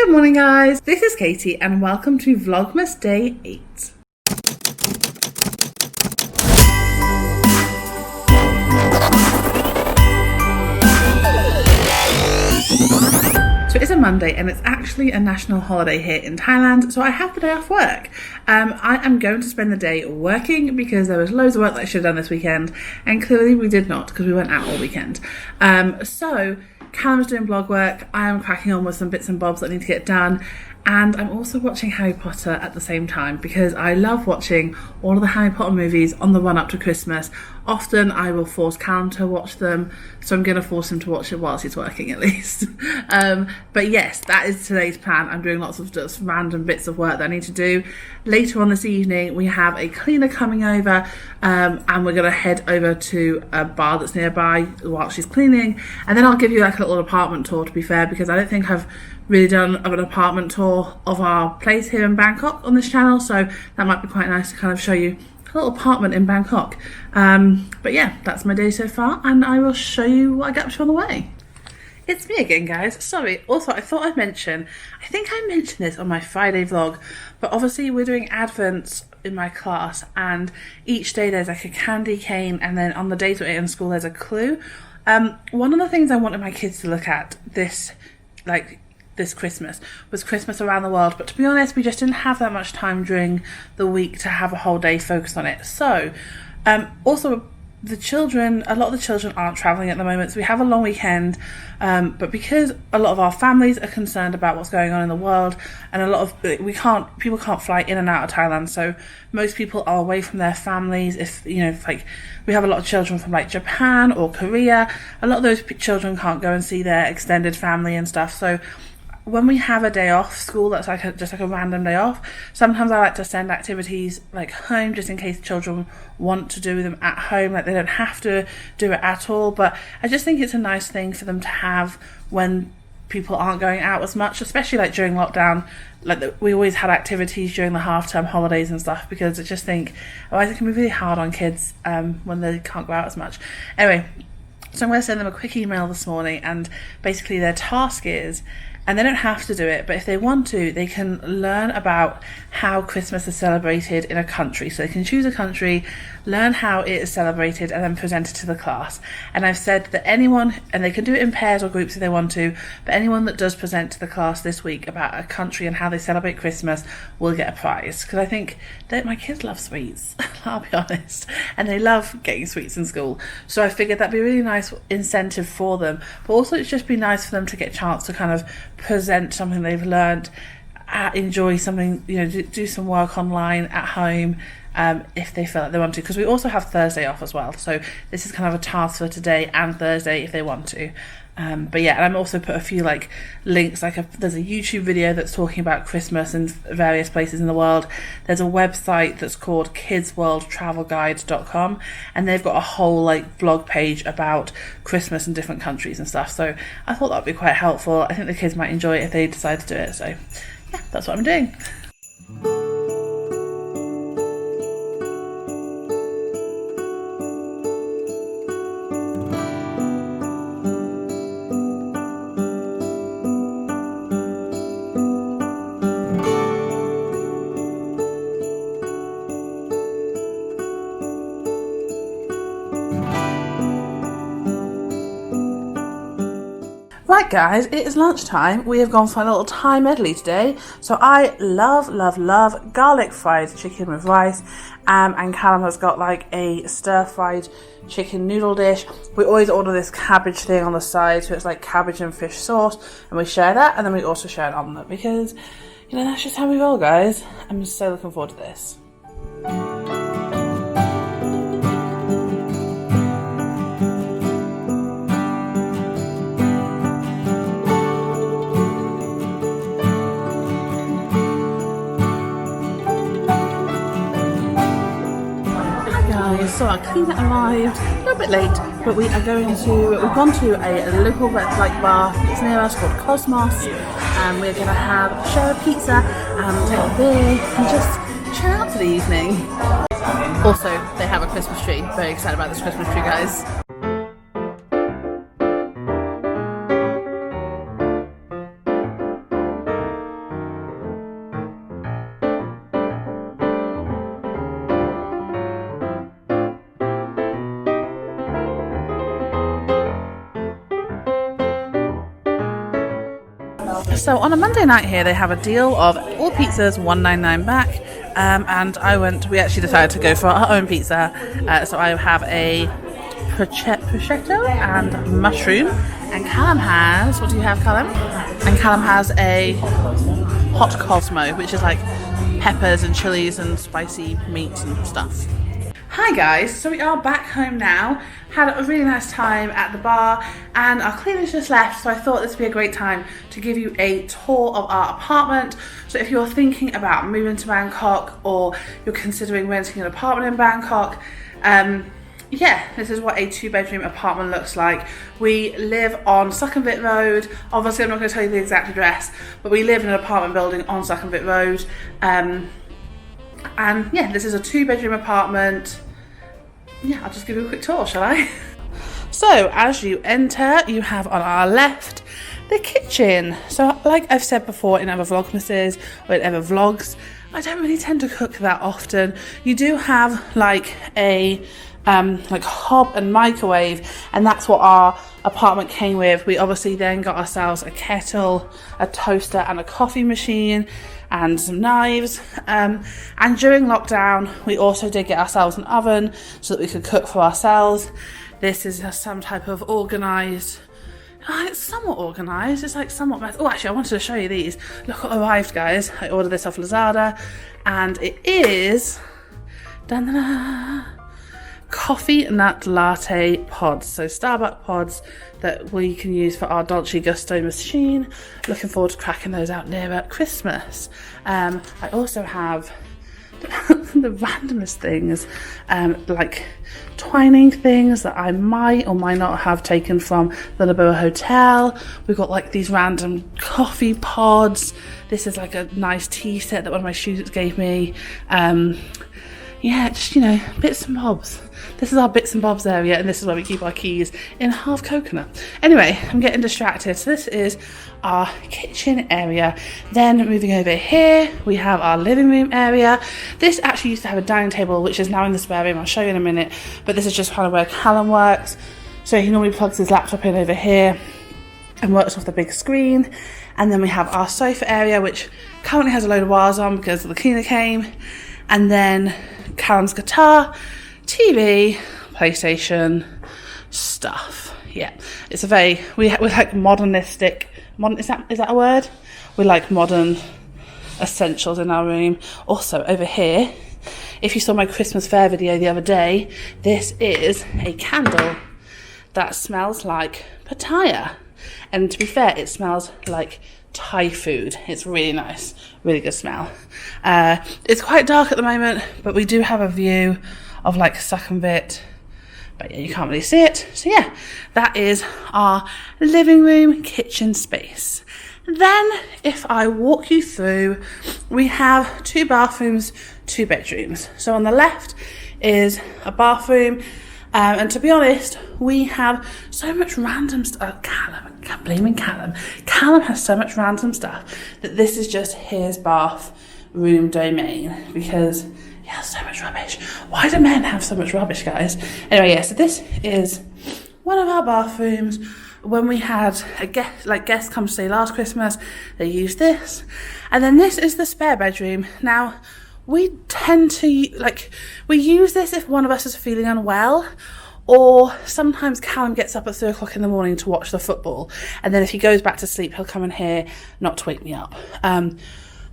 Good morning guys, this is Katie and welcome to Vlogmas Day 8. So it's a Monday and it's actually a national holiday here in Thailand, so I have the day off work. I am going to spend the day working because there was loads of work that I should have done this weekend, and clearly we did not because we went out all weekend. So Callum's doing blog work, I am cracking on with some bits and bobs that need to get done, and I'm also watching Harry Potter at the same time because I love watching all of the Harry Potter movies on the run up to Christmas. Often I will force Callum to watch them, so I'm going to force him to watch it whilst he's working at least. But yes, that is today's plan. I'm doing lots of just random bits of work that I need to do. Later on this evening we have a cleaner coming over, and we're going to head over to a bar that's nearby while she's cleaning, and then I'll give you like a little apartment tour, to be fair, because I don't think I've really done an apartment tour of our place here in Bangkok on this channel, so that might be quite nice to kind of show you a little apartment in Bangkok. But yeah, that's my day so far, and I will show you what I get up to on the way. It's me again guys, sorry. Also, I thought I'd mention, I think I mentioned this on my Friday vlog, but obviously we're doing Advents in my class, and each day there's like a candy cane, and then on the days we're in school there's a clue. One of the things I wanted my kids to look at this Christmas was Christmas around the world, but to be honest we just didn't have that much time during the week to have a whole day focused on it. So also a lot of the children aren't traveling at the moment, so we have a long weekend, but because a lot of our families are concerned about what's going on in the world, and a lot of people can't fly in and out of Thailand, so most people are away from their families. If like we have a lot of children from like Japan or Korea, a lot of those children can't go and see their extended family and stuff. So when we have a day off school that's just like a random day off, sometimes I like to send activities like home, just in case children want to do them at home. Like they don't have to do it at all, but I just think it's a nice thing for them to have when people aren't going out as much, especially like during lockdown. We always had activities during the half-term holidays and stuff, because I just think otherwise it can be really hard on kids when they can't go out as much. Anyway, so I'm going to send them a quick email this morning, and basically their task is, and they don't have to do it, but if they want to, they can learn about how Christmas is celebrated in a country. So they can choose a country, learn how it is celebrated, and then present it to the class. And I've said that anyone, and they can do it in pairs or groups if they want to, but anyone that does present to the class this week about a country and how they celebrate Christmas will get a prize. Because I think that my kids love sweets, I'll be honest, and they love getting sweets in school. So I figured that'd be a really nice incentive for them, but also it's just be nice for them to get a chance to kind of present something they've learned, enjoy something, do some work online at home, if they feel like they want to, because we also have Thursday off as well, so this is kind of a task for today and Thursday if they want to. But yeah, and I'm also put a few like links, there's a YouTube video that's talking about Christmas in various places in the world. There's a website that's called kidsworldtravelguide.com, and they've got a whole like blog page about Christmas in different countries and stuff, so I thought that would be quite helpful. I think the kids might enjoy it if they decide to do it, so yeah, that's what I'm doing. Right guys, it is lunchtime. We have gone for a little Thai medley today. So I love garlic fried chicken with rice, and Callum has got like a stir fried chicken noodle dish. We always order this cabbage thing on the side, so it's like cabbage and fish sauce, and we share that, and then we also share an omelette because that's just how we roll guys. I'm so looking forward to this. So our cleaner arrived a little bit late, but we've gone to a local bar that's near us called Cosmos, and we're going to share a pizza and take a beer and just chill out for the evening. Also, they have a Christmas tree. Very excited about this Christmas tree, guys. So on a Monday night here, they have a deal of all pizzas $1.99 back, and we actually decided to go for our own pizza. So I have a prosciutto and mushroom, and Callum has, what do you have, Callum? And Callum has a hot Cosmo, which is like peppers and chilies and spicy meat and stuff. Hi guys, so we are back home now. Had a really nice time at the bar and our cleaners just left, so I thought this would be a great time to give you a tour of our apartment. So if you're thinking about moving to Bangkok or you're considering renting an apartment in Bangkok, yeah, this is what a 2-bedroom apartment looks like. We live on Sukhumvit Road. Obviously I'm not going to tell you the exact address, but we live in an apartment building on Sukhumvit Road. And yeah, this is a 2-bedroom apartment. Yeah, I'll just give you a quick tour, shall I? So as you enter, you have on our left the kitchen. So like I've said before in other Vlogmases or in other vlogs, I don't really tend to cook that often. You do have like a like hob and microwave, and that's what our apartment came with. We obviously then got ourselves a kettle, a toaster and a coffee machine and some knives, and during lockdown we also did get ourselves an oven so that we could cook for ourselves. This is some type of organised, it's somewhat organised, it's like somewhat oh actually I wanted to show you these. Look what arrived, guys. I ordered this off Lazada and it is coffee nut latte pods, so Starbucks pods that we can use for our Dolce Gusto machine. Looking forward to cracking those out near Christmas. I also have the randomest things, like twining things that I might or might not have taken from the Laboa Hotel. We've got like these random coffee pods. This is like a nice tea set that one of my students gave me. Yeah, just, you know, bits and bobs. This is our bits and bobs area, and this is where we keep our keys in half coconut. Anyway, I'm getting distracted. So this is our kitchen area. Then moving over here, we have our living room area. This actually used to have a dining table, which is now in the spare room. I'll show you in a minute. But this is just kind of where Callum works. So he normally plugs his laptop in over here and works off the big screen. And then we have our sofa area, which currently has a load of wires on because the cleaner came. And then Callum's guitar, TV, PlayStation, stuff. Yeah, it's a very, we're like modernistic, is that a word? We like modern essentials in our room. Also over here, if you saw my Christmas fair video the other day, this is a candle that smells like pattaya. And to be fair, it smells like Thai food. It's really nice, really good smell. It's quite dark at the moment, but we do have a view of like Sukhumvit, but yeah, you can't really see it. So yeah, that is our living room kitchen space. Then if I walk you through, we have 2 bathrooms, 2 bedrooms. So on the left is a bathroom, and to be honest, we have so much random stuff. Callum, I'm blaming Callum. Callum has so much random stuff that this is just his bathroom domain because he has so much rubbish. Why do men have so much rubbish, guys? Anyway, yeah, so this is one of our bathrooms. When we had a guests come to stay last Christmas, they used this. And then this is the spare bedroom. Now, we tend to, we use this if one of us is feeling unwell, or sometimes Callum gets up at 3 o'clock in the morning to watch the football, and then if he goes back to sleep, he'll come in here not to wake me up.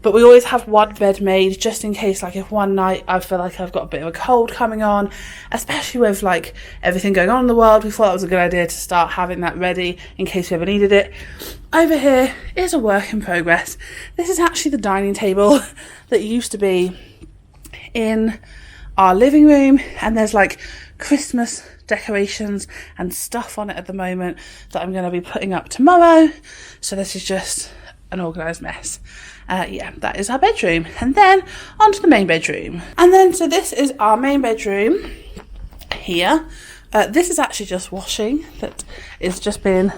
But we always have one bed made just in case, like if one night I feel like I've got a bit of a cold coming on, especially with like everything going on in the world, we thought that was a good idea to start having that ready in case we ever needed it. Over here is a work in progress. This is actually the dining table that used to be in our living room, and there's like Christmas decorations and stuff on it at the moment that I'm going to be putting up tomorrow. So this is just an organised mess. Yeah, that is our bedroom. And then onto the main bedroom. And then, so this is our main bedroom here. This is actually just washing that is just been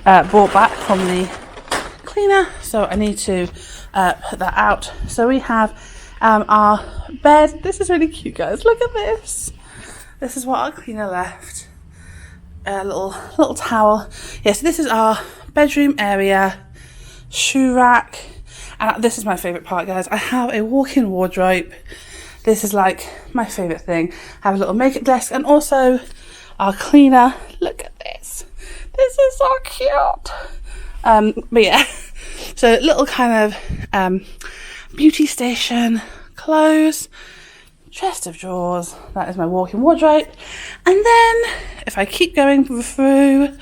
brought back from the cleaner. So I need to put that out. So we have our bed. This is really cute, guys. Look at this. This is what our cleaner left. A little towel. Yeah, so this is our bedroom area. shoe rack, and this is my favourite part, guys. I have a walk-in wardrobe. This is like my favourite thing. I have a little makeup desk and also our cleaner. Look at this. This is so cute. But yeah, so little kind of beauty station, clothes, chest of drawers. That is my walk-in wardrobe. And then if I keep going through,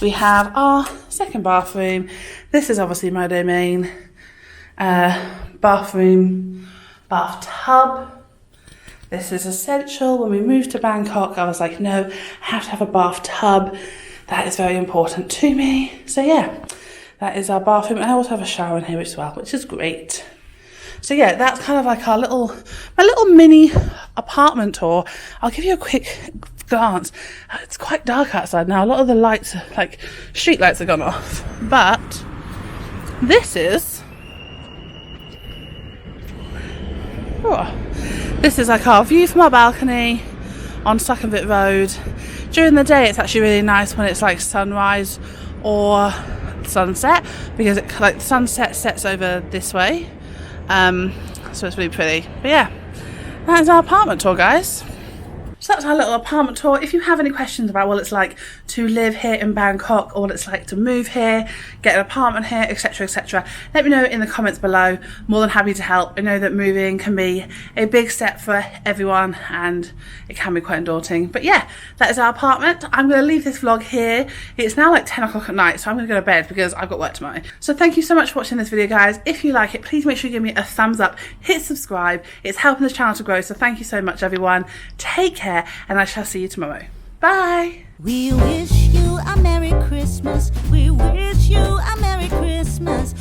we have our second bathroom. This is obviously my domain. Bathroom, bathtub. This is essential. When we moved to Bangkok, I was like, no, I have to have a bathtub. That is very important to me. So yeah, that is our bathroom. And I also have a shower in here as well, which is great. So yeah, that's kind of like my little mini apartment tour. I'll give you a quick glance. It's quite dark outside now. A lot of the lights, like street lights, have gone off. But this is... This is like our view from our balcony on Sukhumvit Road. During the day, it's actually really nice when it's like sunrise or sunset, because it like sunset sets over this way, so it's really pretty. But yeah, that is our apartment tour, guys. So that's our little apartment tour. If you have any questions about what it's like to live here in Bangkok, or what it's like to move here, get an apartment here, etc, etc, let me know in the comments below. More than happy to help. I know that moving can be a big step for everyone and it can be quite daunting. But yeah, that is our apartment. I'm going to leave this vlog here. It's now like 10 o'clock at night, so I'm going to go to bed because I've got work tomorrow. So thank you so much for watching this video, guys. If you like it, please make sure you give me a thumbs up, hit subscribe. It's helping this channel to grow, so thank you so much, everyone. Take care, and I shall see you tomorrow. Bye. We wish you a Merry Christmas. We wish you a Merry Christmas.